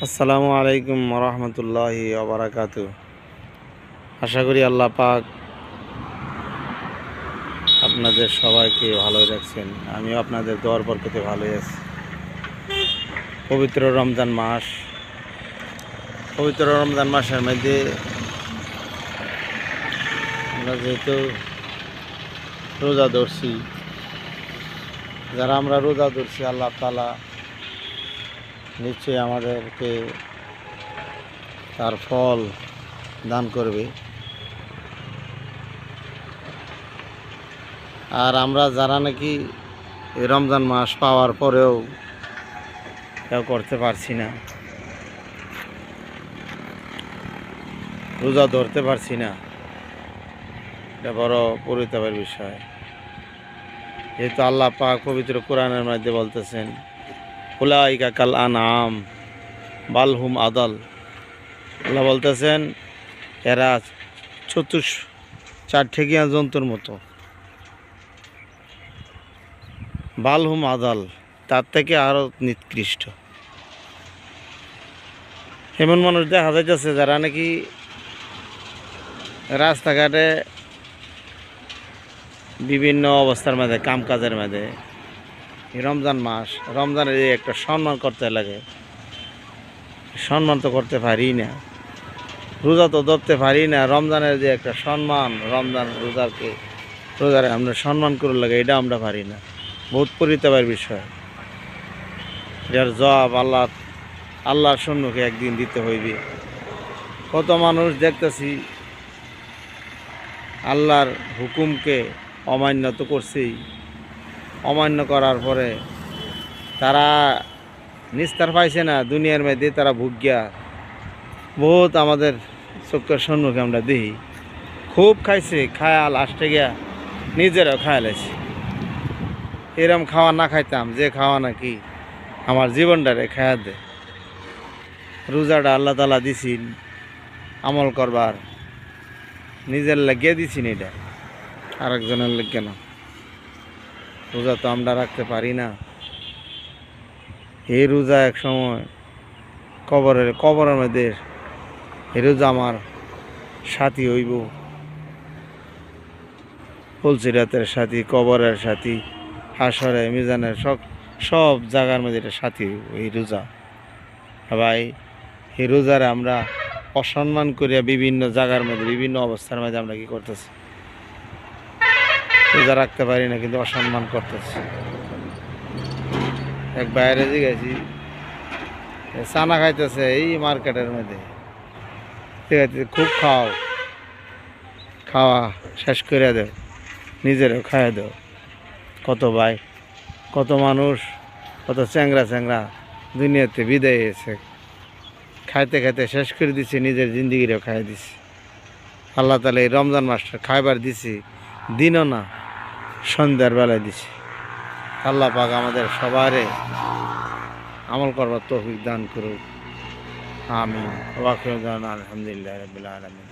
আসসালামু আলাইকুম রহমতুল্লাহি ওবারাকাতু। আশা করি আল্লাহ পাক আপনাদের সবাইকে ভালোই রাখছেন। আমিও আপনাদের দোয়ার বরকতে ভালোই আছি। পবিত্র রমজান মাসের মধ্যে আমরা যেহেতু রোজা ধরছি, যারা আমরা রোজা ধরছি আল্লাহ তাআলা নিশ্চয়ই আমাদেরকে তার ফল দান করবে। আর আমরা যারা নাকি এই রমজান মাস পাওয়ার পরেও কেউ করতে পারছি না, রোজা ধরতে পারছি না, এটা বড় পরিতাপের বিষয়। যেহেতু আল্লাহ পাক পবিত্র কোরআনের মধ্যে বলতেছেন, উলাইকা কাল আনআম বাল হুম আদাল। আল্লাহ বলতেছেন এরা চারঠেকিয়া জন্তুর মতো, বাল হুম আদাল, তার থেকে আরও নিকৃষ্ট। এমন মানুষ দেখা যাইতেছে যারা নাকি রাস্তাঘাটে বিভিন্ন অবস্থার মধ্যে কাম কাজের মধ্যে রমজান মাস, রমজানের একটা সম্মান করতে লাগে, সম্মান তো করতে পারি না, রোজা তো ধরতে পারি না। রমজানের যে একটা সম্মান, রোজারে আমরা সম্মান করে লাগে, এটা আমরা পারি না। বহুত পরিতাপের বিষয়। এর জবাব আল্লাহর সম্মুখে একদিন দিতে হইবে। কত মানুষ দেখতেছি আল্লাহর হুকুমকে অমান্য তো করছেই, অমান্য করার পরে তারা নিস্তার পাইছে না, দুনিয়ার মধ্যে তারা ভুগিয়া বহুত আমাদের চোখের সম্মুখে আমরা দেখি। খুব খাইছে, খায়া লাস্টে গিয়া নিজেরাও খায়া লাইছে। এরম খাওয়া না খাইতাম যে খাওয়া নাকি আমার জীবনটারে খায়া দে। রোজাটা আল্লাহ তাআলা দিছিন আমল করবার, নিজের লাগিয়ে দিছিন, এটা আরেকজনের লাগে না। রোজা তো আমরা রাখতে পারি না। এই রোজা এক সময় কবরের মধ্যে এই রোজা আমার সাথী হইব, ফুলসিরাতের সাথী, কবরের সাথী, হাসরে মিজানের সব জায়গার মধ্যে এটা সাথী হইব এই রোজা। ভাই, এই রোজারে আমরা অসম্মান করিয়া বিভিন্ন জায়গার মধ্যে, বিভিন্ন অবস্থার মধ্যে আমরা কি করতেছি, রোজা রাখতে পারি না কিন্তু অসম্মান করতেছি। এক বাইরে গেছি, চানা খাইতেছে এই মার্কেটের মধ্যে, ঠিক আছে, খুব খাওয়া শেষ করে দেও, নিজেরও খাইয়ে দেও। কত ভাই, কত মানুষ, কত চ্যাংরা দুনিয়াতে বিদায় হয়েছে, খাইতে খাইতে শেষ করে দিছে, নিজের জিন্দিগিরও খাইয়ে দিছে। আল্লাহ তাআলা এই রমজান মাসটা খাইবার দিছি, দিনও না সন্ধ্যার বেলায় দিছি। আল্লাহ পাক আমাদের সবারে আমল করবার তৌফিক দান করুক। আমিন। ওয়া আখিরু দাওয়ানা আলহামদুলিল্লাহি রাব্বিল আলামিন।